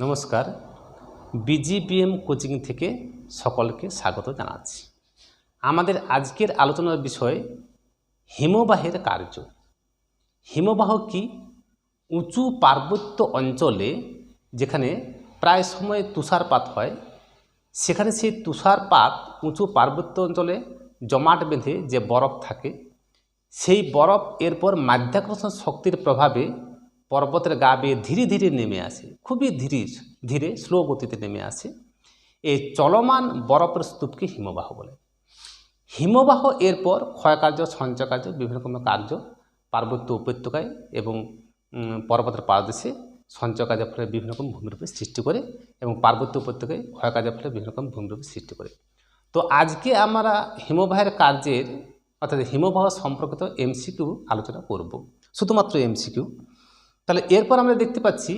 নমস্কার, বিজিবিএম কোচিং থেকে সকলকে স্বাগত জানাচ্ছি। আমাদের আজকের আলোচনার বিষয় হিমবাহের কার্য। হিমবাহ কি? উঁচু পার্বত্য অঞ্চলে যেখানে প্রায় সময় তুষারপাত হয়, সেখানে সেই তুষারপাত উঁচু পার্বত্য অঞ্চলে জমাট বেঁধে যে বরফ থাকে, সেই বরফ এরপর মাধ্যাকর্ষণ শক্তির প্রভাবে পর্বতের গা বেয়ে ধীরে ধীরে নেমে আসে, খুবই ধীরে স্লো গতিতে নেমে আসে। এই চলমান বরফের স্তূপকে হিমবাহ বলে। হিমবাহ এরপর ক্ষয়কার্য, সঞ্চয়কার্য, বিভিন্ন রকমের কার্য পার্বত্য উপত্যকায় এবং পর্বতের পাদদেশে সঞ্চয় কাজের ফলে বিভিন্ন রকম ভূমিরূপের সৃষ্টি করে এবং পার্বত্য উপত্যকায় ক্ষয়কার্যের ফলে বিভিন্ন রকম ভূমিরূপের সৃষ্টি করে। তো আজকে আমরা হিমবাহের কার্যের অর্থাৎ হিমবাহ সম্পর্কিত এমসিকিউ আলোচনা করব, শুধুমাত্র এমসিকিউ। তাহলে এরপর আমরা দেখতে পাচ্ছি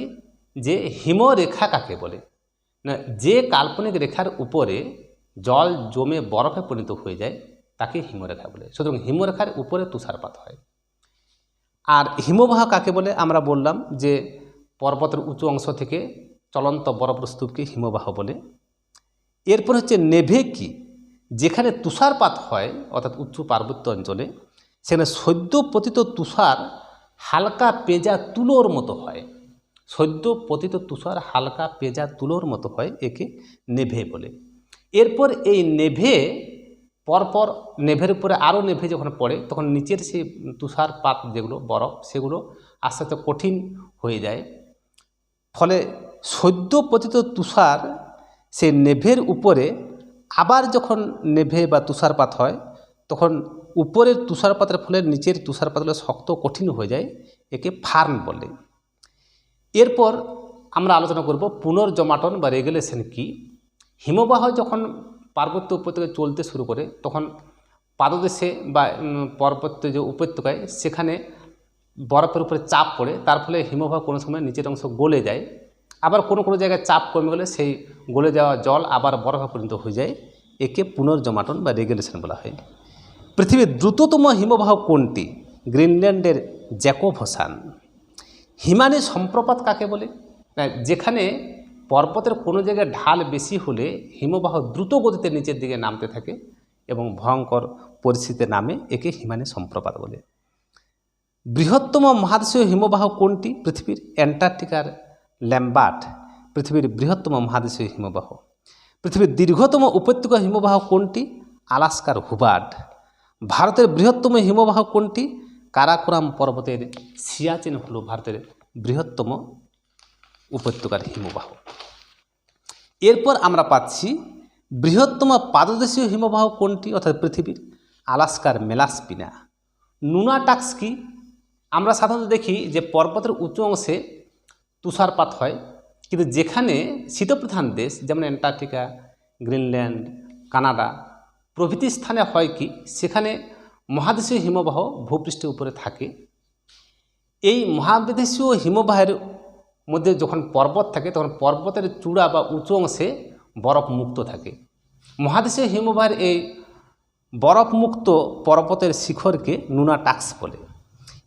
যে হিমরেখা কাকে বলে না, যে কাল্পনিক রেখার উপরে জল জমে বরফে পরিণত হয়ে যায় তাকে হিমরেখা বলে। সুতরাং হিমরেখার উপরে তুষারপাত হয়। আর হিমবাহ কাকে বলে আমরা বললাম যে পর্বতের উঁচু অংশ থেকে চলন্ত বরফের স্তূপকে হিমবাহ বলে। এরপর হচ্ছে নেভে কি? যেখানে তুষারপাত হয় অর্থাৎ উঁচু পার্বত্য অঞ্চলে, সেখানে সদ্য পতিত তুষার হালকা পেঁজা তুলোর মতো হয়। সদ্য পতিত তুষার হালকা পেঁজা তুলোর মতো হয়, একে নেভে বলে। এরপর এই নেভে পরপর নেভের উপরে আরও নেভে যখন পড়ে তখন নিচের সেই তুষারপাত যেগুলো বরফ, সেগুলো আস্তে আস্তে কঠিন হয়ে যায়। ফলে সদ্য পতিত তুষার সেই নেভের উপরে আবার যখন নেভে বা তুষারপাত হয় তখন উপরের তুষারপাতের ফলে নিচের তুষারপাতগুলো শক্ত কঠিন হয়ে যায়, একে ফার্ন বলে। এরপর আমরা আলোচনা করব পুনর্জমাটন বা রেগুলেশন কি। হিমবাহ যখন পার্বত্য উপত্যকায় চলতে শুরু করে তখন পাদদেশে বা পার্বত্য যে উপত্যকায় সেখানে বরফের উপরে চাপ পড়ে, তার ফলে হিমবাহ কোনো সময় নিচের অংশ গলে যায়। আবার কোনো কোনো জায়গায় চাপ কমে গেলে সেই গলে যাওয়া জল আবার বরফে পরিণত হয়ে যায়, একে পুনর্জমাটন বা রেগুলেশন বলা হয়। পৃথিবীর দ্রুততম হিমবাহ কোনটি? গ্রিনল্যান্ডের জ্যাকোবসান। হিমানি সম্প্রপাত কাকে বলে? যেখানে পর্বতের কোনো জায়গায় ঢাল বেশি হলে হিমবাহ দ্রুত গতিতে নিচের দিকে নামতে থাকে এবং ভয়ঙ্কর পরিস্থিতিতে নামে, একে হিমানি সম্প্রপাত বলে। বৃহত্তম মহাদেশীয় হিমবাহ কোনটি? পৃথিবীর অ্যান্টার্কটিকার ল্যাম্বার্ট পৃথিবীর বৃহত্তম মহাদেশীয় হিমবাহ। পৃথিবীর দীর্ঘতম উপত্যকা হিমবাহ কোনটি? আলাস্কার হুবার্ড। ভারতের বৃহত্তম হিমবাহ কোনটি? কারাকোরাম পর্বতের সিয়াচেন হল ভারতের বৃহত্তম উপত্যকার হিমবাহ। এরপর আমরা পাচ্ছি বৃহত্তম পাদদেশীয় হিমবাহ কোনটি অর্থাৎ পৃথিবীর? আলাস্কার মেলাস্পিনা। নুনাটাক্স কি? আমরা সাধারণত দেখি যে পর্বতের উঁচু অংশে তুষারপাত হয়, কিন্তু যেখানে শীতপ্রধান দেশ যেমন অ্যান্টার্কটিকা, গ্রিনল্যান্ড, কানাডা প্রভৃতি স্থানে হয় কি, সেখানে মহাদেশীয় হিমবাহ ভূপৃষ্ঠের উপরে থাকে। এই মহাদেশীয় হিমবাহের মধ্যে যখন পর্বত থাকে তখন পর্বতের চূড়া বা উঁচু অংশে বরফ মুক্ত থাকে। মহাদেশীয় হিমবাহের এই বরফমুক্ত পর্বতের শিখরকে নুনাটাক্স বলে।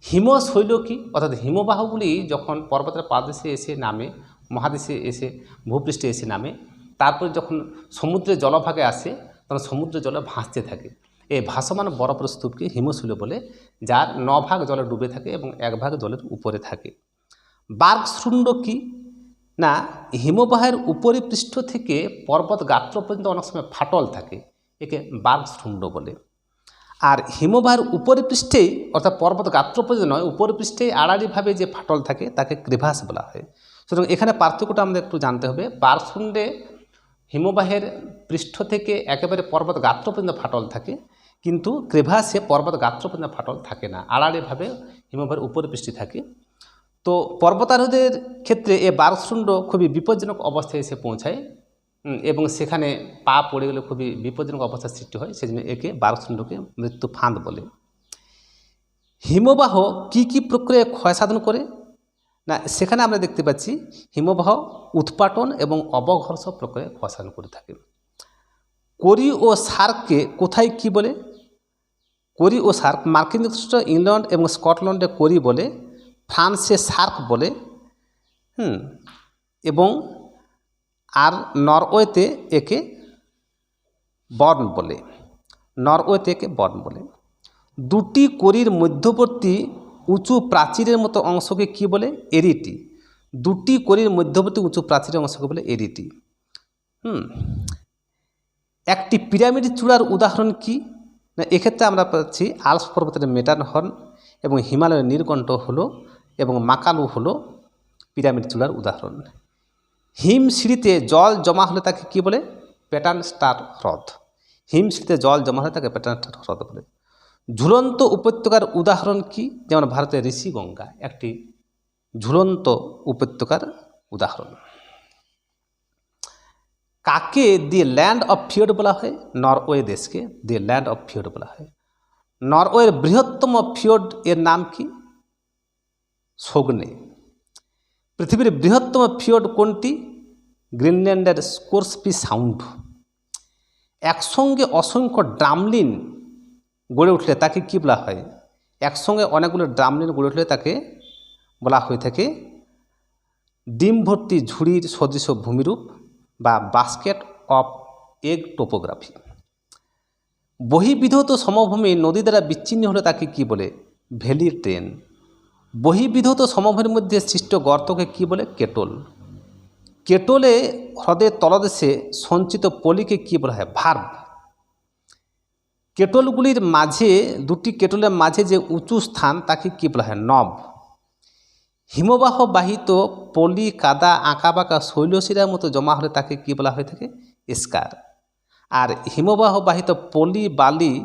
হিমশৈল কি? অর্থাৎ হিমবাহগুলি যখন পর্বতের পাদদেশে এসে নামে, মহাদেশে এসে ভূপৃষ্ঠে এসে নামে, তারপর যখন সমুদ্রের জলভাগে আসে তখন সমুদ্রের জলে ভাসতে থাকে। এই ভাসমান বরফের স্তূপকে হিমশৈল বলে, যার 9 ভাগ জলে ডুবে থাকে এবং 1 ভাগ জলের উপরে থাকে। বার্গশৃঙ্গ কি? না, হিমবাহের উপরিপৃষ্ঠ থেকে পর্বত গাত্র পর্যন্ত অনেক সময় ফাটল থাকে, একে বার্গশৃঙ্গ বলে। আর হিমবাহের উপরিপৃষ্ঠেই অর্থাৎ পর্বত গাত্র পর্যন্ত নয়, উপরিপৃষ্ঠেই আড়াআড়িভাবে যে ফাটল থাকে তাকে ক্রিভাস বলা হয়। সুতরাং এখানে পার্থক্যটা আমাদের একটু জানতে হবে। বার্গশৃঙ্গে হিমবাহের পৃষ্ঠ থেকে একেবারে পর্বত গাত্র পর্যন্ত ফাটল থাকে, কিন্তু ক্রিভাসে পর্বত গাত্র পর্যন্ত ফাটল থাকে না, আড়াআড়িভাবে হিমবাহের উপরিপৃষ্ঠে থাকে। তো পর্বতারোহীদের ক্ষেত্রে এই বার্গশৃঙ্গ খুবই বিপজ্জনক অবস্থায় এসে পৌঁছায় এবং সেখানে পা পড়ে গেলে খুবই বিপজ্জনক অবস্থার সৃষ্টি হয়, সেজন্য একে বার্গশৃঙ্গকে মৃত্যু ফাঁদ বলে। হিমবাহ কি কি প্রক্রিয়ায় ক্ষয়সাধন করে? না, সেখানে আমরা দেখতে পাচ্ছি হিমবাহ উৎপাটন এবং অবঘর্ষ প্রক্রিয়ায় ক্ষয়সাধন করে থাকে। কোরি ও সার্ককে কোথায় কি বলে? কোরি ও সার্ক মার্কিন যুক্তরাষ্ট্র, ইংল্যান্ড এবং স্কটল্যান্ডে কোরি বলে, ফ্রান্সে সার্ক বলে, এবং আর নরওয়েতে একে বর্ন বলে। নরওয়েতে একে বর্ন বলে। দুটি কড়ির মধ্যবর্তী উঁচু প্রাচীরের মতো অংশকে কি বলে? এরিটি। দুটি কড়ির মধ্যবর্তী উঁচু প্রাচীরের অংশকে বলে এরিটি। একটি পিরামিড চূড়ার উদাহরণ কি? না, এক্ষেত্রে আমরা পাচ্ছি আল্পস পর্বতের মেটারহর্ন এবং হিমালয়ের নীলকণ্ঠ হলো এবং মাকালু হলো পিরামিড চূড়ার উদাহরণ। হিমশিড়িতে জল জমা হলে তাকে কি বলে? প্যাটার্ন স্টার হ্রদ। হিমশিড়িতে জল জমা হলে তাকে প্যাটার্ন স্টার হ্রদ বলে। ঝুলন্ত উপত্যকার উদাহরণ কি? যেমন ভারতের ঋষিগঙ্গা একটি ঝুলন্ত উপত্যকার উদাহরণ। কাকে দি ল্যান্ড অফ ফিওর্ড বলা হয়? নরওয়ে দেশকে দি ল্যান্ড অফ ফিওর্ড বলা হয়। নরওয়ের বৃহত্তম ফিওর্ড এর নাম কি? সোগনে। পৃথিবীর বৃহত্তম ফিওর্ড কোনটি? গ্রিনল্যান্ডের স্কোরসবি সাউন্ড। একসঙ্গে অসংখ্য ড্রামলিন গড়ে উঠলে তাকে কি বলা হয়? একসঙ্গে অনেকগুলো ড্রামলিন গড়ে উঠলে তাকে বলা হয়ে থাকে ডিম ভর্তি ঝুড়ির সদৃশ ভূমিরূপ বা বাস্কেট অফ এগ টোপোগ্রাফি। বহিবিধৌত সমভূমি নদী দ্বারা বিচ্ছিন্ন হলে তাকে কি বলে? Valley train. বহিবিধৌত সমভূমির মধ্যে সৃষ্ট গর্তকে কি বলে? কেটল। কেটলে হ্রদের তলদেশে সঞ্চিত পলিকে কি বলা হয়? ভার্ব। কেটলগুলির মাঝে দুটি কেটলের মাঝে যে উঁচু স্থান তাকে কি বলা হয়? নব। হিমবাহ বাহিত পলি কাদা আঁকাবাঁকা শৈলশিরার মতো জমা হলে তাকে কি বলা হয়ে থাকে? স্কার। আর হিমবাহ বাহিত পলি বালি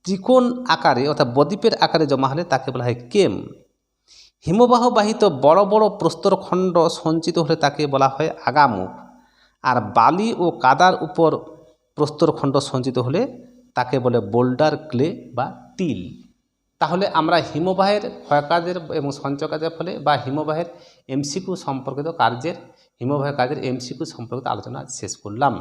ত্রিকোণ আকারে অর্থাৎ বদ্বীপের আকারে জমা হলে তাকে বলা হয় কেম। হিমবাহ বাহিত বড় বড় প্রস্তরখণ্ড সঞ্চিত হলে তাকে বলা হয় আগামুখ। আর বালি ও কাদার উপর প্রস্তরখণ্ড সঞ্চিত হলে তাকে বলে বোল্ডার ক্লে বা টিল। তাহলে আমরা হিমবাহের ক্ষয়কাজের এবং সঞ্চয় কাজের ফলে বা হিমবাহের এমসিকিউ সম্পর্কিত কার্যের হিমবাহের কাজের এমসিকিউ সম্পর্কিত আলোচনা শেষ করলাম।